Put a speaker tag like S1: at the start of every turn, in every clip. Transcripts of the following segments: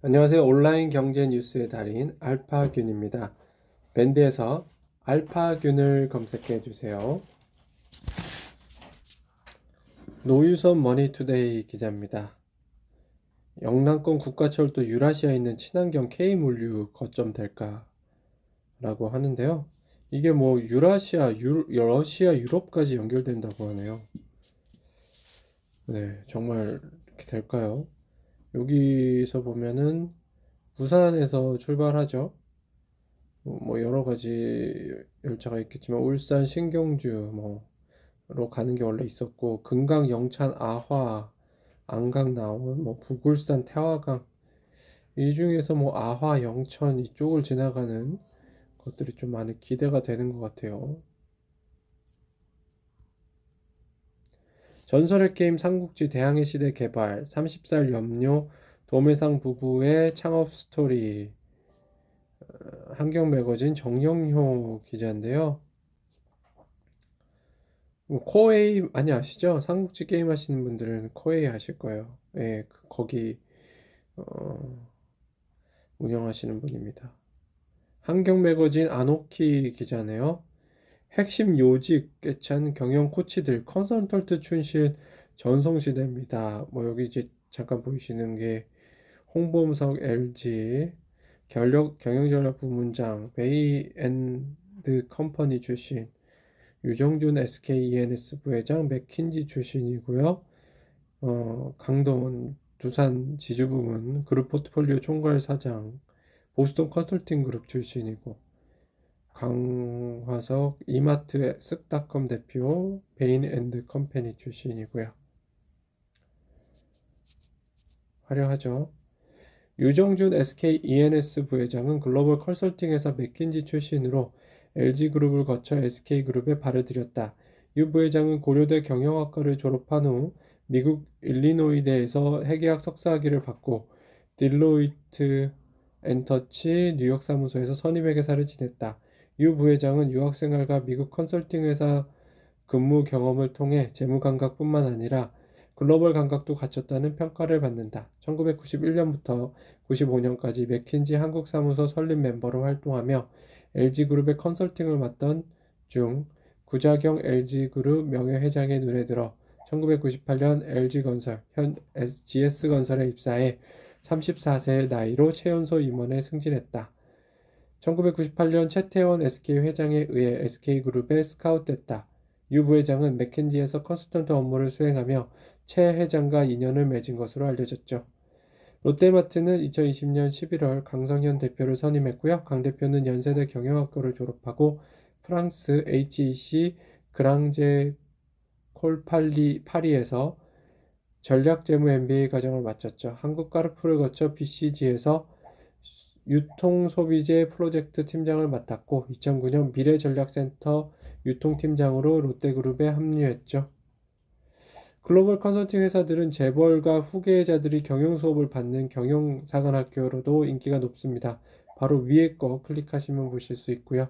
S1: 안녕하세요. 온라인 경제 뉴스의 달인 알파균입니다. 밴드에서 알파균을 검색해 주세요. 노유선 머니투데이 기자입니다. 영남권 국가철도 유라시아에 있는 친환경 K물류 거점 될까라고 하는데요. 이게 뭐 유라시아, 러시아, 유럽까지 연결된다고 하네요. 네, 정말 이렇게 될까요? 여기서 보면은 부산에서 출발하죠. 뭐 여러 가지 열차가 있겠지만 울산 신경주 뭐로 가는 게 원래 있었고, 금강 영찬 아화 안강 나온 뭐 부굴산 태화강, 이 중에서 뭐 아화 영천 이쪽을 지나가는 것들이 좀 많이 기대가 되는 것 같아요. 전설의 게임 삼국지 대항해 시대 개발 30살 염료 도매상 부부의 창업 스토리. 한경 매거진 정영효 기자인데요. 코웨이 많이 아시죠? 삼국지 게임 하시는 분들은 코웨이 아실 거예요. 예, 거기 어, 운영하시는 분입니다. 한경 매거진 안옥희 기자네요. 핵심 요직 꿰찬 경영 코치들 컨설턴트 출신 전성시대입니다. 뭐 여기 이제 잠깐 보이시는 게 홍범석 LG 경영전략 부문장 베이앤드 컴퍼니 출신, 유정준 SKENS 부회장 맥킨지 출신이고요. 강동원 두산 지주부문 그룹 포트폴리오 총괄 사장, 보스턴 컨설팅 그룹 출신이고, 강화석 이마트 쓱닷컴 대표 베인 앤드 컴퍼니 출신이고요. 화려하죠. 유정준 SK ENS 부회장은 글로벌 컨설팅 회사 맥킨지 출신으로 LG그룹을 거쳐 SK그룹에 발을 들였다. 유 부회장은 고려대 경영학과를 졸업한 후 미국 일리노이대에서 회계학 석사학위를 받고 딜로이트 앤터치 뉴욕 사무소에서 선임회계사를 지냈다. 유 부회장은 유학생활과 미국 컨설팅 회사 근무 경험을 통해 재무 감각뿐만 아니라 글로벌 감각도 갖췄다는 평가를 받는다. 1991년부터 95년까지 맥킨지 한국 사무소 설립 멤버로 활동하며 LG그룹의 컨설팅을 맡던 중 구자경 LG그룹 명예회장의 눈에 들어 1998년 LG건설, 현 GS건설에 입사해 34세의 나이로 최연소 임원에 승진했다. 1998년 최태원 SK회장에 의해 SK그룹에 스카웃됐다. 유 부회장은 맥킨지에서 컨설턴트 업무를 수행하며 최 회장과 인연을 맺은 것으로 알려졌죠. 롯데마트는 2020년 11월 강성현 대표를 선임했고요. 강 대표는 연세대 경영학과를 졸업하고 프랑스 HEC 그랑제 콜 파리에서 전략재무 MBA 과정을 마쳤죠. 한국 카르푸를 거쳐 BCG에서 유통소비재 프로젝트 팀장을 맡았고 2009년 미래전략센터 유통팀장으로 롯데그룹에 합류했죠. 글로벌 컨설팅 회사들은 재벌과 후계자들이 경영 수업을 받는 경영사관학교로도 인기가 높습니다. 바로 위에 거 클릭하시면 보실 수 있고요.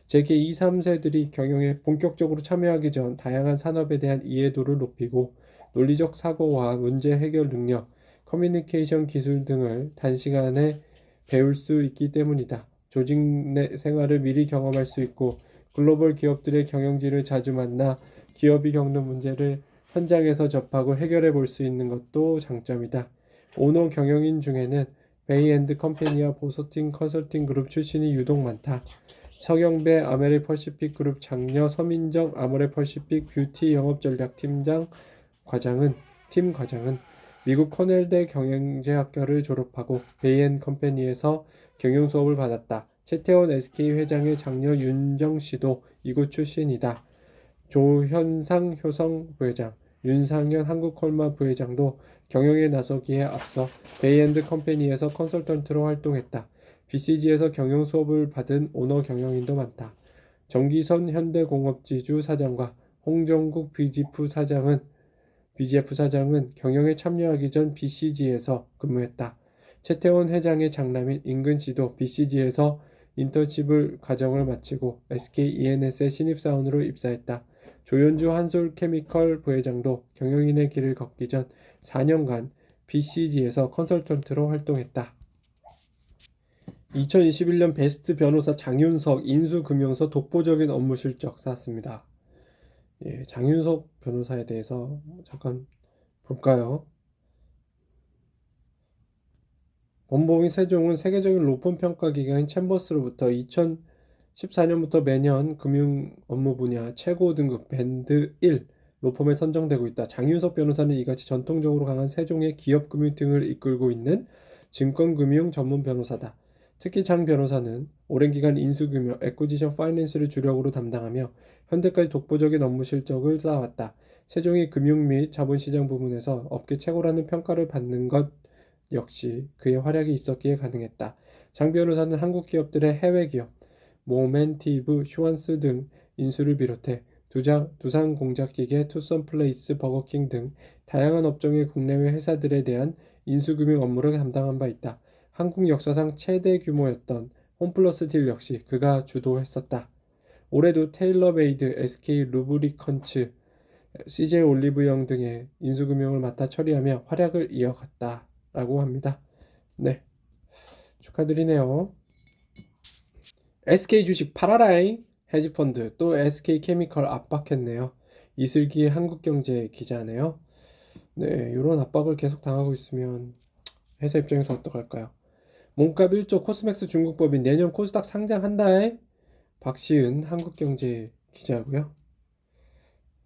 S1: 재계 2, 3세들이 경영에 본격적으로 참여하기 전 다양한 산업에 대한 이해도를 높이고 논리적 사고와 문제 해결 능력, 커뮤니케이션 기술 등을 단시간에 배울 수 있기 때문이다. 조직 내 생활을 미리 경험할 수 있고 글로벌 기업들의 경영진을 자주 만나 기업이 겪는 문제를 현장에서 접하고 해결해 볼 수 있는 것도 장점이다. 오너 경영인 중에는 베이앤드 컴퍼니와 보스턴 컨설팅 그룹 출신이 유독 많다. 서경배 아모레퍼시픽 그룹 장녀 서민정 아모레퍼시픽 뷰티 영업전략팀장 팀 과장은 미국 코넬대 경영제학과를 졸업하고 베이앤컴퍼니에서 경영 수업을 받았다. 최태원 SK 회장의 장녀 윤정 씨도 이곳 출신이다. 조현상 효성 부회장, 윤상현 한국콜마 부회장도 경영에 나서기에 앞서 베이앤드컴퍼니에서 컨설턴트로 활동했다. BCG에서 경영 수업을 받은 오너 경영인도 많다. 정기선 현대공업지주 사장과 홍정국 BGF 사장은 경영에 참여하기 전 BCG에서 근무했다. 최태원 회장의 장남인 인근 씨도 BCG에서 인턴십을 과정을 마치고 SKENS의 신입사원으로 입사했다. 조현주 한솔케미컬 부회장도 경영인의 길을 걷기 전 4년간 BCG에서 컨설턴트로 활동했다. 2021년 베스트 변호사 장윤석 인수금융서 독보적인 업무 실적 쌓았습니다. 예, 장윤석 변호사에 대해서 잠깐 볼까요? 법무법인 세종은 세계적인 로펌 평가 기관인 챔버스로부터 2014년부터 매년 금융 업무 분야 최고 등급 밴드 1 로펌에 선정되고 있다. 장윤석 변호사는 이같이 전통적으로 강한 세종의 기업 금융 등을 이끌고 있는 증권금융 전문 변호사다. 특히 장 변호사는 오랜 기간 인수금융, 애쿠지션 파이낸스를 주력으로 담당하며 현대까지 독보적인 업무 실적을 쌓아왔다. 세종이 금융 및 자본시장 부문에서 업계 최고라는 평가를 받는 것 역시 그의 활약이 있었기에 가능했다. 장 변호사는 한국 기업들의 해외 기업, 모멘티브, 슈완스 등 인수를 비롯해 두산공작기계, 투썸플레이스, 버거킹 등 다양한 업종의 국내외 회사들에 대한 인수금융 업무를 담당한 바 있다. 한국 역사상 최대 규모였던 홈플러스 딜 역시 그가 주도했었다. 올해도 테일러메이드, SK 루브리컨츠, CJ 올리브영 등의 인수금융을 맡아 처리하며 활약을 이어갔다. 라고 합니다. 네, 축하드리네요. SK 주식 팔아라잉. 헤지펀드 또 SK케미컬 압박했네요. 이슬기 한국경제 기자네요. 네, 이런 압박을 계속 당하고 있으면 회사 입장에서 어떡할까요? 몸값 1조 코스맥스 중국법인 내년 코스닥 상장한다에 박시은 한국경제 기자고요.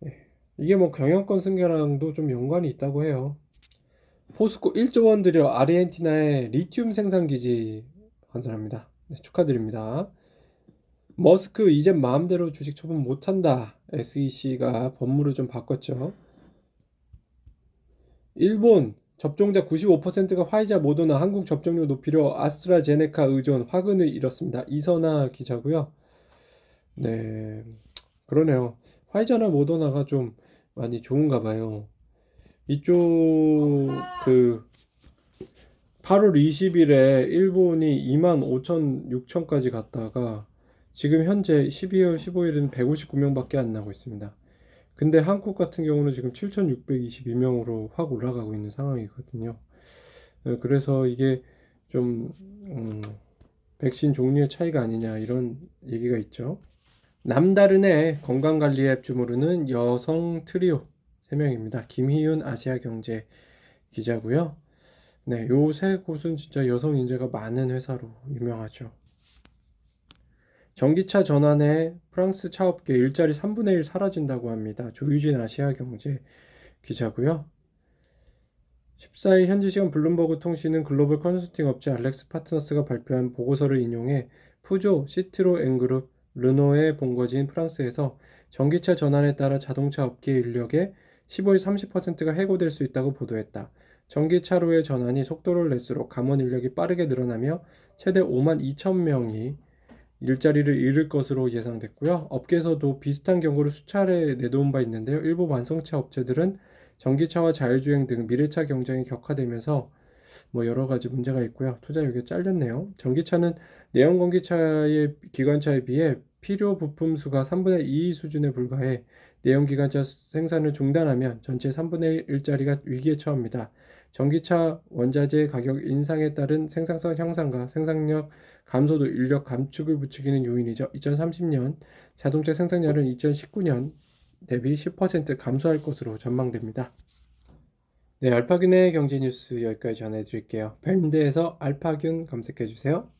S1: 네, 이게 뭐 경영권 승계랑도 좀 연관이 있다고 해요. 포스코 1조 원 들여 아르헨티나의 리튬 생산 기지 건설합니다. 네, 축하드립니다. 머스크 이젠 마음대로 주식 처분 못한다. SEC가 법무를 좀 바꿨죠. 일본 접종자 95%가 화이자 모더나 한국 접종률 높이려 아스트라제네카 의존 화근을 잃었습니다. 이선아 기자고요. 네, 그러네요. 화이자나 모더나가 좀 많이 좋은가 봐요. 이쪽 그 8월 20일에 일본이 2만 5천 6천까지 갔다가 지금 현재 12월 15일은 159명밖에 안 나고 있습니다. 근데 한국 같은 경우는 지금 7,622명으로 확 올라가고 있는 상황이거든요. 그래서 이게 좀 백신 종류의 차이가 아니냐 이런 얘기가 있죠. 남다른의 건강관리 앱 주무르는 여성 트리오 3명입니다. 김희윤 아시아경제 기자고요. 네, 요 세 곳은 진짜 여성 인재가 많은 회사로 유명하죠. 전기차 전환에 프랑스 차업계 일자리 3분의 1 사라진다고 합니다. 조유진 아시아경제 기자고요. 14일 현지 시간 블룸버그 통신은 글로벌 컨설팅 업체 알렉스 파트너스가 발표한 보고서를 인용해 푸조, 시트로엔그룹, 르노의 본거지인 프랑스에서 전기차 전환에 따라 자동차 업계 인력의 15에서 30%가 해고될 수 있다고 보도했다. 전기차로의 전환이 속도를 낼수록 감원 인력이 빠르게 늘어나며 최대 5만 2천 명이 일자리를 잃을 것으로 예상됐고요. 업계에서도 비슷한 경고를 수차례 내놓은 바 있는데요. 일부 완성차 업체들은 전기차와 자율주행 등 미래차 경쟁이 격화되면서 뭐 여러 가지 문제가 있고요. 투자력이 잘렸네요. 전기차는 내연 공기차의 기관차에 비해 필요 부품 수가 3분의 2 수준에 불과해 내연 기관차 생산을 중단하면 전체 3분의 1 일자리가 위기에 처합니다. 전기차 원자재 가격 인상에 따른 생산성 향상과 생산력 감소도 인력 감축을 부추기는 요인이죠. 2030년 자동차 생산량은 2019년 대비 10% 감소할 것으로 전망됩니다. 네, 알파균의 경제 뉴스 여기까지 전해드릴게요. 밴드에서 알파균 검색해주세요.